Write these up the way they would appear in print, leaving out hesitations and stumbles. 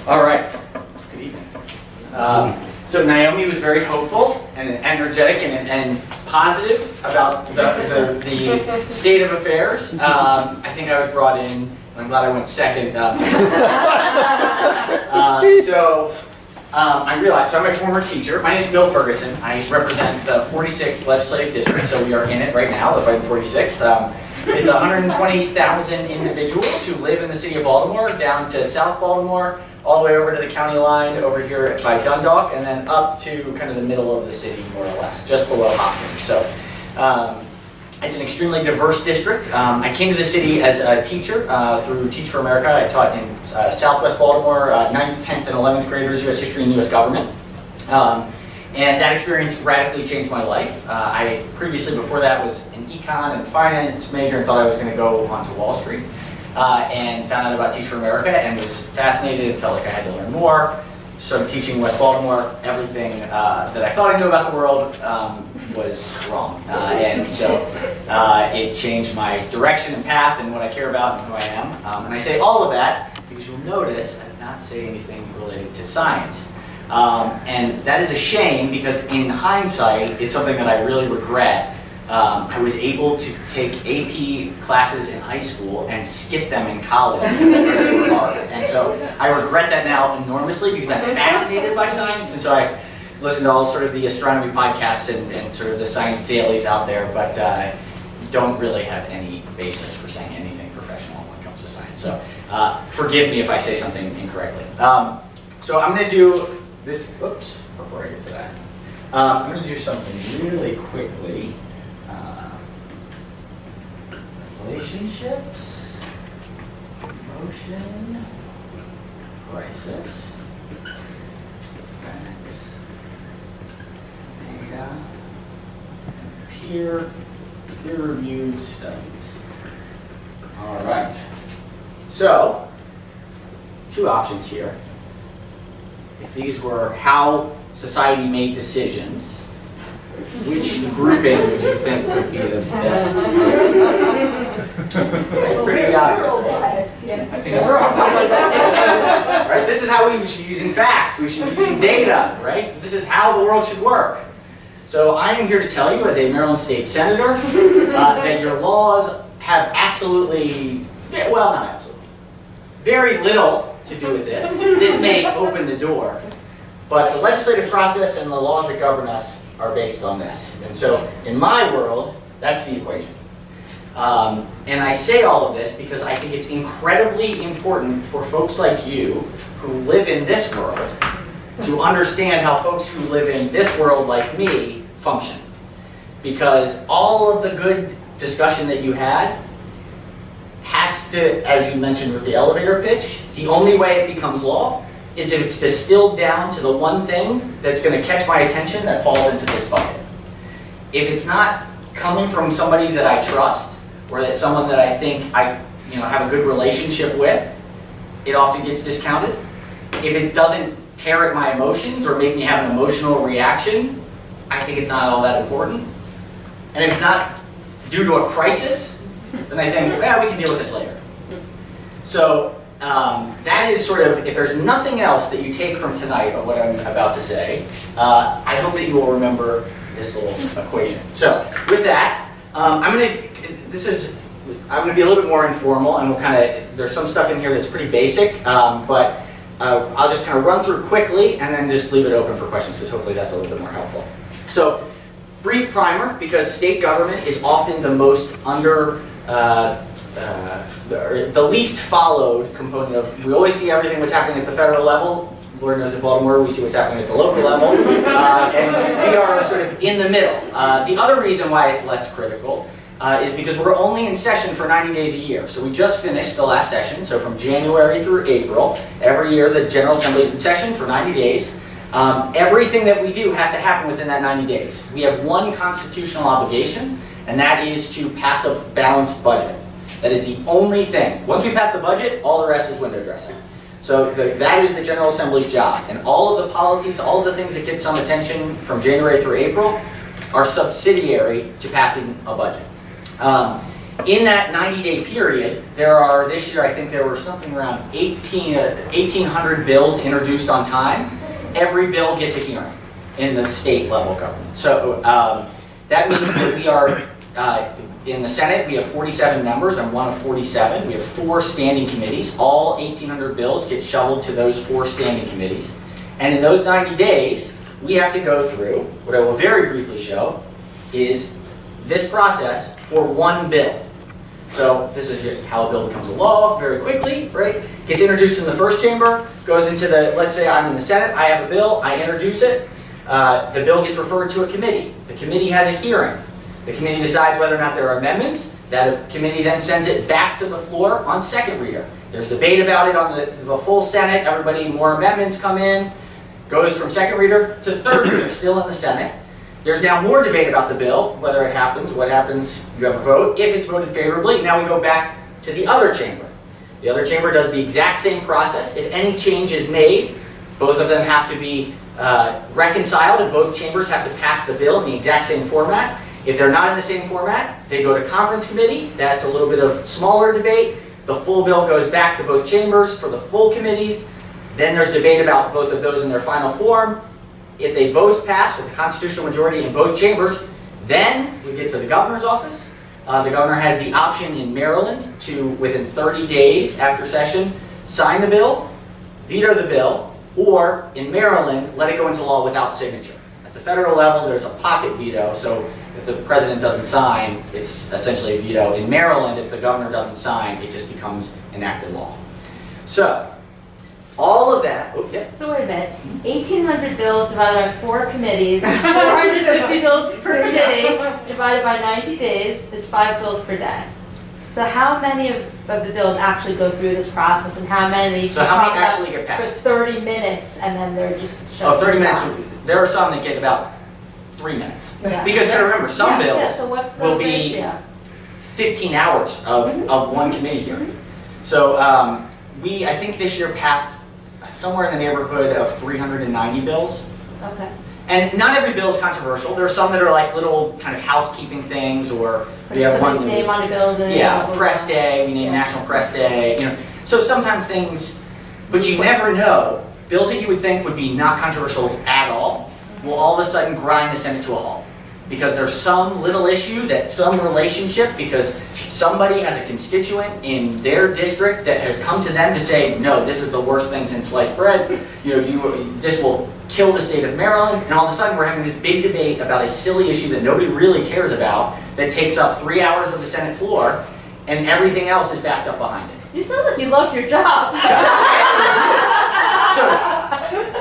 All right. Good evening. So Naomi was very hopeful and energetic and positive about the state of affairs. I think I was brought in. I'm glad I went second. I realized, so I'm a former teacher. My name is Bill Ferguson. I represent the 46th Legislative District, so we are in it right now, the 46th. It's 120,000 individuals who live in the city of Baltimore, down to South Baltimore, all the way over to the county line, over here by Dundalk, and then up to kind of the middle of the city, more or less, just below Hopkins. So it's an extremely diverse district. I came to the city as a teacher through Teach for America. I taught in Southwest Baltimore, 9th, 10th, and 11th graders, U.S. history and U.S. government. And that experience radically changed my life. I previously, before that, was an econ and finance major and thought I was going to go onto Wall Street. And found out about Teach for America and was fascinated and felt like I had to learn more. Started teaching West Baltimore. Everything that I thought I knew about the world was wrong. And so it changed my direction and path and what I care about and who I am. And I say all of that because you'll notice I did not say anything related to science. And that is a shame because in hindsight, it's something that I really regret. I was able to take AP classes in high school and skip them in college because I thought they were hard. And so I regret that now enormously because I'm fascinated by science. And so I listen to all sort of the astronomy podcasts and sort of the science dailies out there, but don't really have any basis for saying anything professional when it comes to science. So forgive me if I say something incorrectly. So I'm going to do this, oops, before I get to that. I'm going to do something really quickly. Relationships, emotion, crisis, facts, data, peer-reviewed studies. All right. So, two options here. If these were how society made decisions, which grouping would you think would be the best? Pretty obvious, right? Right? This is how we should be using facts. We should be using data, right? This is how the world should work. So I am here to tell you, as a Maryland State Senator, that your laws have absolutely, well, not absolutely, very little to do with this. This may open the door, but the legislative process and the laws that govern us are based on this. And so, in my world, that's the equation. And I say all of this because I think it's incredibly important for folks like you who live in this world to understand how folks who live in this world like me function. Because all of the good discussion that you had has to, as you mentioned with the elevator pitch, the only way it becomes law is if it's distilled down to the one thing that's going to catch my attention that falls into this bucket. If it's not coming from somebody that I trust, or that someone that I think I have a good relationship with, it often gets discounted. If it doesn't tear at my emotions or make me have an emotional reaction, I think it's not all that important. And if it's not due to a crisis, then I think, well, we can deal with this later. So, that is sort of, if there's nothing else that you take from tonight of what I'm about to say, I hope that you will remember this little equation. So, with that, I'm going to be a little bit more informal, and there's some stuff in here that's pretty basic, but I'll just kind of run through quickly and then just leave it open for questions because hopefully that's a little bit more helpful. So, brief primer, because state government is often the most the least followed component of, we always see everything what's happening at the federal level. Lord knows in Baltimore we see what's happening at the local level. And we are sort of in the middle. The other reason why it's less critical is because we're only in session for 90 days a year. So we just finished the last session, so from January through April. Every year the General Assembly is in session for 90 days. Everything that we do has to happen within that 90 days. We have one constitutional obligation, and that is to pass a balanced budget. That is the only thing. Once we pass the budget, all the rest is window dressing. So that is the General Assembly's job. And all of the policies, all of the things that get some attention from January through April are subsidiary to passing a budget. in that 90-day period, there are, this year I think there were something around 1,800 bills introduced on time. Every bill gets a hearing in the state level government. So that means that we are, in the Senate, we have 47 members. I'm one of 47. We have 4 standing committees. All 1,800 bills get shoveled to those 4 standing committees. And in those 90 days, we have to go through, what I will very briefly show, is this process for one bill. So this is how a bill becomes a law very quickly, right? Gets introduced in the first chamber, goes into the, let's say I'm in the Senate, I have a bill, I introduce it. The bill gets referred to a committee. The committee has a hearing. The committee decides whether or not there are amendments. That committee then sends it back to the floor on second reader. There's debate about it on the full Senate. Everybody, more amendments come in. Goes from second reader to third reader, still in the Senate. There's now more debate about the bill, whether it happens, what happens, you have a vote. If it's voted favorably, now we go back to the other chamber. The other chamber does the exact same process. If any change is made, both of them have to be reconciled, and both chambers have to pass the bill in the exact same format. If they're not in the same format, they go to conference committee. That's a little bit of smaller debate. The full bill goes back to both chambers for the full committees. Then there's debate about both of those in their final form. If they both pass with a constitutional majority in both chambers, then we get to the governor's office. The governor has the option in Maryland to, within 30 days after session, sign the bill, veto the bill, or in Maryland, let it go into law without signature. At the federal level, there's a pocket veto, so if the president doesn't sign, it's essentially a veto. In Maryland, if the governor doesn't sign, it just becomes enacted law. So, all of that, oh yeah. So wait a minute, 1,800 bills divided by 4 committees, 450 bills per committee, divided by 90 days is 5 bills per day. So how many of the bills actually go through this process, and how many So how many actually get for passed? 30 minutes and then they're just shoved 30 minutes, aside? there are some that get about 3 minutes. Yeah. Because you gotta remember, some Yeah, bills so what's the will be ratio? 15 hours of one committee hearing. So I think this year passed somewhere in the neighborhood of 390 bills. Okay. And not every bill is controversial. There are some that are like little kind of housekeeping things, or we have one Somebody's name on a building. yeah, Press Day, we name National Press Day, you know. So sometimes things, but you never know. Bills that you would think would be not controversial at all will all of a sudden grind the Senate to a halt. Because there's some little issue, that some relationship, because somebody has a constituent in their district that has come to them to say, no, this is the worst thing since sliced bread, you know, this will kill the state of Maryland, and all of a sudden we're having this big debate about a silly issue that nobody really cares about, that takes up 3 hours of the Senate floor, and everything else is backed up behind it. You sound like you love your job. So,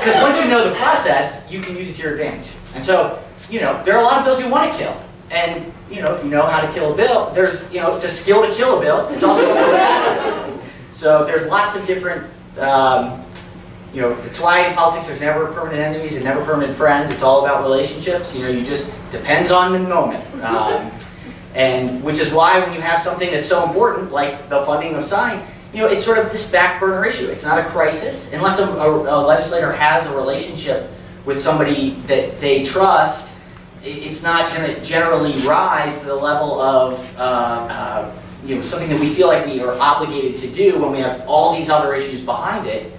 because once you know the process, you can use it to your advantage. And so, you know, there are a lot of bills you want to kill. And, you know, if you know how to kill a bill, there's, you know, it's a skill to kill a bill. It's also a skill to pass a bill. So there's lots of different, you know, it's why in politics there's never permanent enemies and never permanent friends. It's all about relationships. You know, you just, depends on the moment. And which is why when you have something that's so important, like the funding of science, you know, it's sort of this back burner issue. It's not a crisis. Unless a legislator has a relationship with somebody that they trust, it's not going to generally rise to the level of you know, something that we feel like we are obligated to do when we have all these other issues behind it,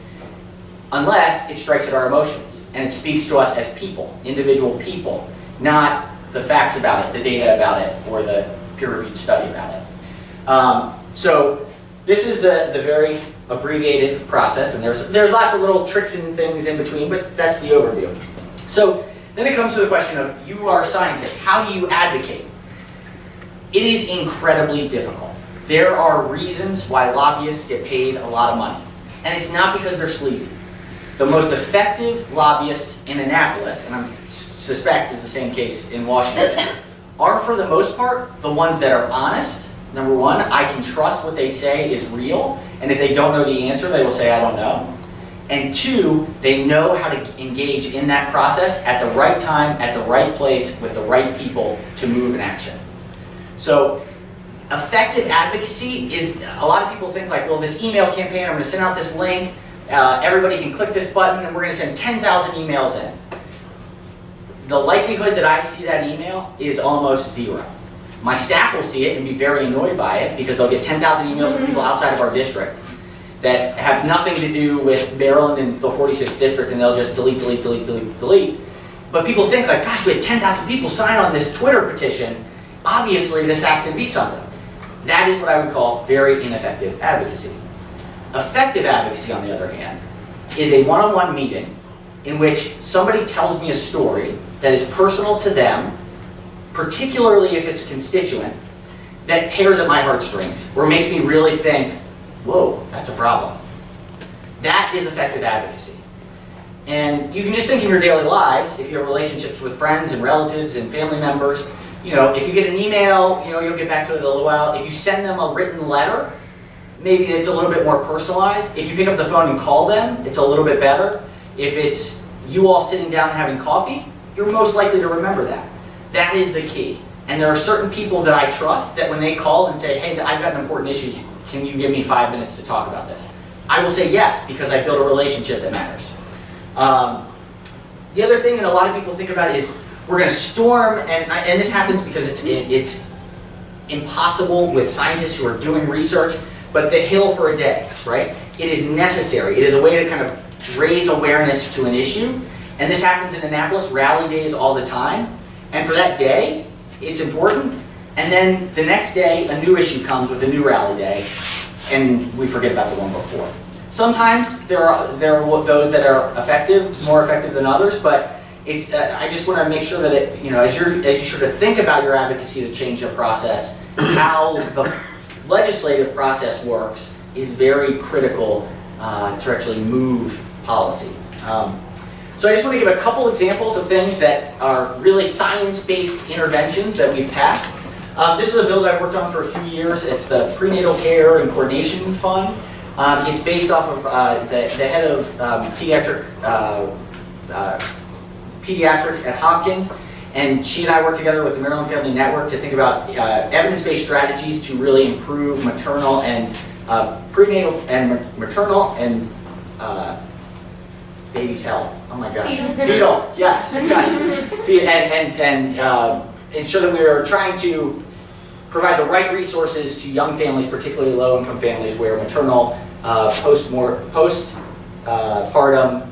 unless it strikes at our emotions and it speaks to us as people, individual people, not the facts about it, the data about it, or the peer-reviewed study about it. So this is the very abbreviated process, and there's lots of little tricks and things in between, but that's the overview. So then it comes to the question of, you are scientists, how do you advocate? It is incredibly difficult. There are reasons why lobbyists get paid a lot of money, and it's not because they're sleazy. The most effective lobbyists in Annapolis, and I suspect is the same case in Washington, are for the most part the ones that are honest. Number one, I can trust what they say is real, and if they don't know the answer, they will say, I don't know. And two, they know how to engage in that process at the right time, at the right place, with the right people to move an action. So effective advocacy is, a lot of people think like, well, this email campaign, I'm going to send out this link, everybody can click this button, and we're going to send 10,000 emails in. The likelihood that I see that email is almost zero. My staff will see it and be very annoyed by it because they'll get 10,000 emails from people outside of our district that have nothing to do with Maryland and the 46th district, and they'll just delete, delete, delete, delete, delete. But people think like, gosh, we had 10,000 people sign on this Twitter petition. Obviously, this has to be something. That is what I would call very ineffective advocacy. Effective advocacy, on the other hand, is a one-on-one meeting in which somebody tells me a story that is personal to them, particularly if it's a constituent, that tears at my heartstrings, or makes me really think, whoa, that's a problem. That is effective advocacy. And you can just think in your daily lives, if you have relationships with friends and relatives and family members, if you get an email, you'll get back to it in a little while. If you send them a written letter, maybe it's a little bit more personalized. If you pick up the phone and call them, it's a little bit better. If it's you all sitting down and having coffee, you're most likely to remember that. That is the key. And there are certain people that I trust that when they call and say, hey, I've got an important issue, can you give me 5 minutes to talk about this? I will say yes, because I built a relationship that matters. The other thing that a lot of people think about is we're going to storm, and this happens because it's impossible with scientists who are doing research, but the Hill for a day, right? It is necessary. It is a way to kind of raise awareness to an issue, and this happens in Annapolis, rally days all the time, and for that day, it's important, and then the next day, a new issue comes with a new rally day, and we forget about the one before. Sometimes there are those that are effective, more effective than others, but I just want to make sure that as you sort of think about your advocacy to change the process, how the legislative process works is very critical to actually move policy. So I just want to give a couple examples of things that are really science-based interventions that we've passed. This is a bill that I've worked on for a few years. It's the Prenatal Care and Coordination Fund. It's based off of the head of pediatrics at Hopkins, and she and I work together with the Maryland Family Network to think about evidence-based strategies to really improve maternal and prenatal and maternal and baby's health. Oh my gosh, fetal. Yes, gosh, and ensure that we are trying to provide the right resources to young families, particularly low-income families, where maternal postpartum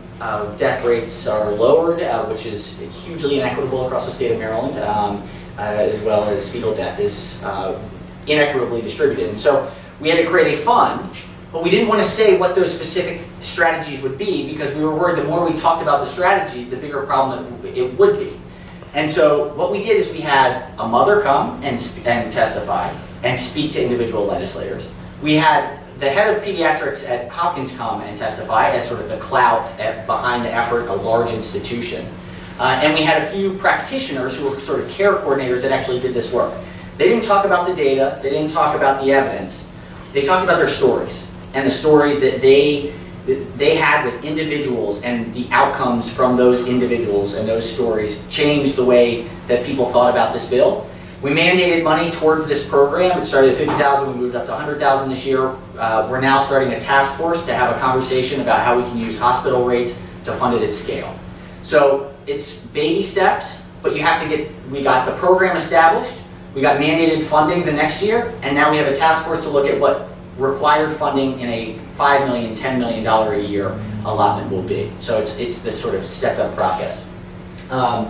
death rates are lowered, which is hugely inequitable across the state of Maryland, as well as fetal death is inequitably distributed. And so we had to create a fund, but we didn't want to say what those specific strategies would be because we were worried the more we talked about the strategies, the bigger problem that it would be. And so what we did is we had a mother come and testify and speak to individual legislators. We had the head of pediatrics at Hopkins come and testify as sort of the clout behind the effort, a large institution. And we had a few practitioners who were sort of care coordinators that actually did this work. They didn't talk about the data, they didn't talk about the evidence, they talked about their stories and the stories that they had with individuals and the outcomes from those individuals and those stories changed the way that people thought about this bill. We mandated money towards this program. It started at $50,000, we moved up to $100,000 this year. We're now starting a task force to have a conversation about how we can use hospital rates to fund it at scale. So it's baby steps, but you have to we got the program established, we got mandated funding the next year, and now we have a task force to look at what required funding in a $5 million, $10 million a year allotment will be. So it's this sort of stepped up process. I'm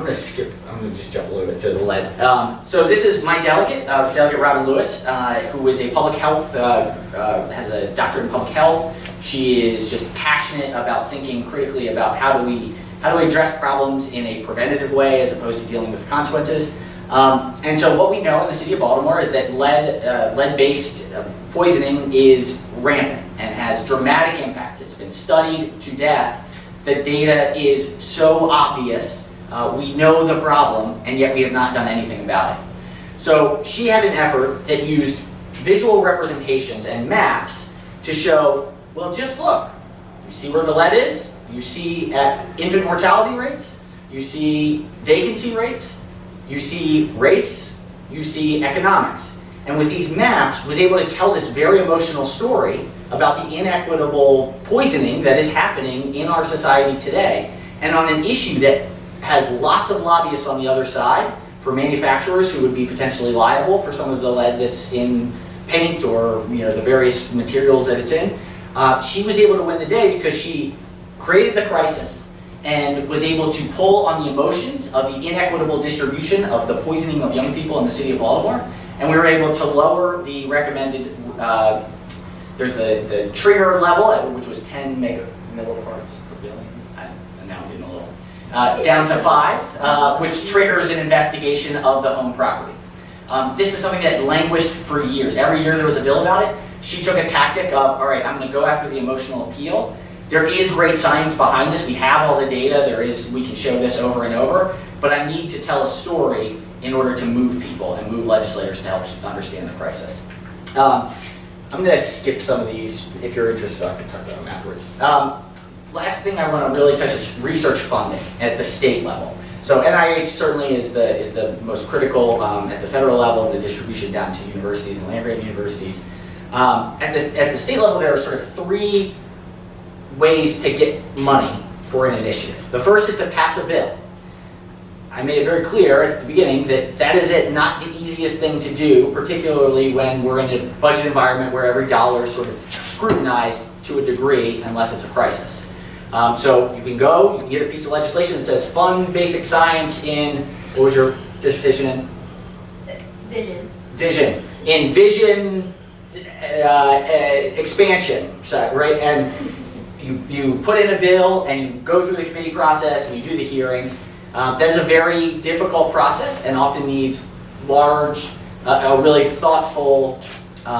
going to just jump a little bit to the lead. So this is my delegate, Delegate Robin Lewis, who is a public health, has a doctorate in public health. She is just passionate about thinking critically about how do we address problems in a preventative way as opposed to dealing with consequences. And so what we know in the city of Baltimore is that lead-based poisoning is rampant and has dramatic impacts. It's been studied to death. The data is so obvious. We know the problem, and yet we have not done anything about it. So she had an effort that used visual representations and maps to show, well, just look. You see where the lead is? You see infant mortality rates? You see vacancy rates? You see race? You see economics. And with these maps, was able to tell this very emotional story about the inequitable poisoning that is happening in our society today, and on an issue that has lots of lobbyists on the other side for manufacturers who would be potentially liable for some of the lead that's in paint or the various materials that it's in. She was able to win the day because she created the crisis and was able to pull on the emotions of the inequitable distribution of the poisoning of young people in the city of Baltimore, and we were able to lower the recommended, there's the trigger level, which was 10 milliparts per billion, and now I'm getting a little, down to 5, which triggers an investigation of the home property. This is something that languished for years. Every year there was a bill about it. She took a tactic of, all right, I'm going to go after the emotional appeal. There is great science behind this. We have all the data. We can show this over and over. But I need to tell a story in order to move people and move legislators to help understand the crisis. I'm going to skip some of these. If you're interested, I can talk about them afterwards. Last thing I want to really touch is research funding at the state level. So NIH certainly is the most critical at the federal level, and the distribution down to universities and land-grant universities. At the state level, there are sort of 3 ways to get money for an initiative. The first is to pass a bill. I made it very clear at the beginning that that is not the easiest thing to do, particularly when we're in a budget environment where every dollar is sort of scrutinized to a degree unless it's a crisis. So you can get a piece of legislation that says fund basic science in, what was your dissertation in? Vision. Vision. In vision expansion, right? And you put in a bill and you go through the committee process and you do the hearings. That's a very difficult process and often needs large, a really thoughtful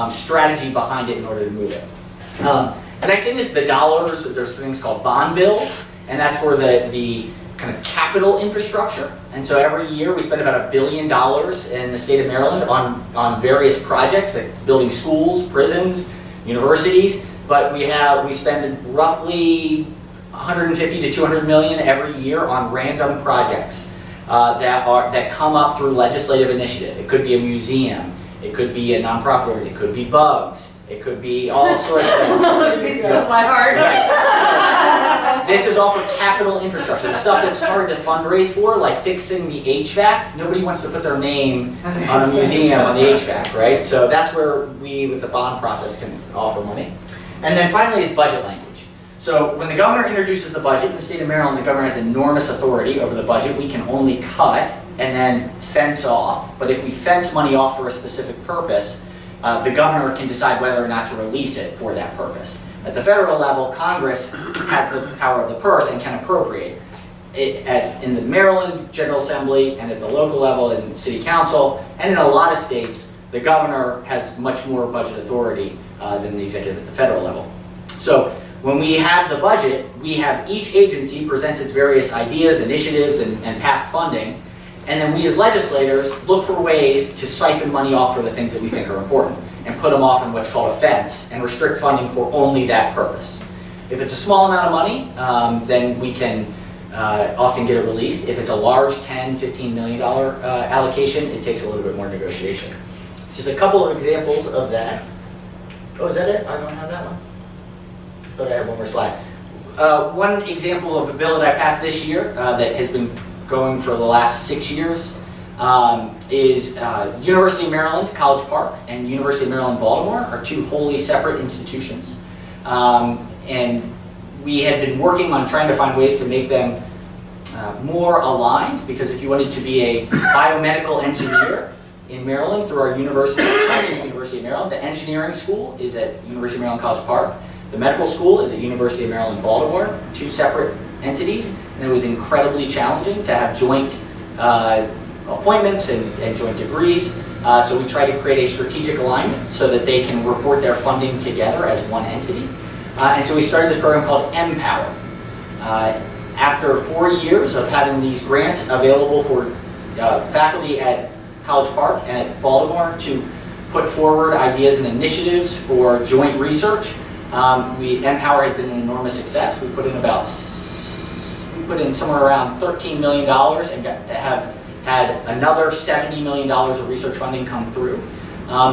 strategy behind it in order to move it. The next thing is the dollars. There's things called bond bills, and that's for the kind of capital infrastructure. And so every year we spend about $1 billion in the state of Maryland on various projects, like building schools, prisons, universities. But we spend roughly 150 to 200 million every year on random projects that come up through legislative initiative. It could be a museum, it could be a nonprofit, it could be BUGSS. It could be all sorts of things. My heart. Right. This is all for capital infrastructure, the stuff that's hard to fundraise for, like fixing the HVAC. Nobody wants to put their name on a museum on the HVAC, right? So that's where we, with the bond process, can offer money. And then finally is budget language. So when the governor introduces the budget in the state of Maryland, the governor has enormous authority over the budget. We can only cut and then fence off. But if we fence money off for a specific purpose, the governor can decide whether or not to release it for that purpose. At the federal level, Congress has the power of the purse and can appropriate it in the Maryland General Assembly and at the local level in City Council, and in a lot of states, the governor has much more budget authority than the executive at the federal level. So when we have the budget, we have each agency presents its various ideas, initiatives, and past funding. And then we as legislators look for ways to siphon money off for the things that we think are important and put them off in what's called a fence and restrict funding for only that purpose. If it's a small amount of money, then we can often get it released. If it's a large $10, $15 million allocation, it takes a little bit more negotiation. Just a couple of examples of that. Oh, is that it? I don't have that one. I thought I had one more slide. One example of a bill that I passed this year that has been going for the last 6 years is University of Maryland College Park and University of Maryland Baltimore are 2 wholly separate institutions. And we had been working on trying to find ways to make them more aligned, because if you wanted to be a biomedical engineer in Maryland through our university, actually University of Maryland, the engineering school is at University of Maryland College Park. The medical school is at University of Maryland Baltimore, 2 separate entities, and it was incredibly challenging to have joint appointments and joint degrees. So we tried to create a strategic alignment so that they can report their funding together as one entity. And so we started this program called Empower. After 4 years of having these grants available for faculty at College Park and at Baltimore to put forward ideas and initiatives for joint research, Empower has been an enormous success. We put in somewhere around $13 million and have had another $70 million of research funding come through.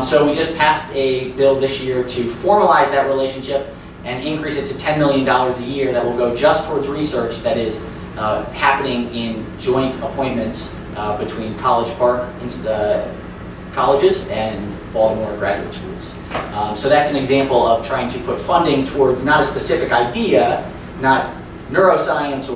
So we just passed a bill this year to formalize that relationship and increase it to $10 million a year that will go just towards research that is happening in joint appointments between College Park colleges and Baltimore graduate schools. So that's an example of trying to put funding towards not a specific idea, not neuroscience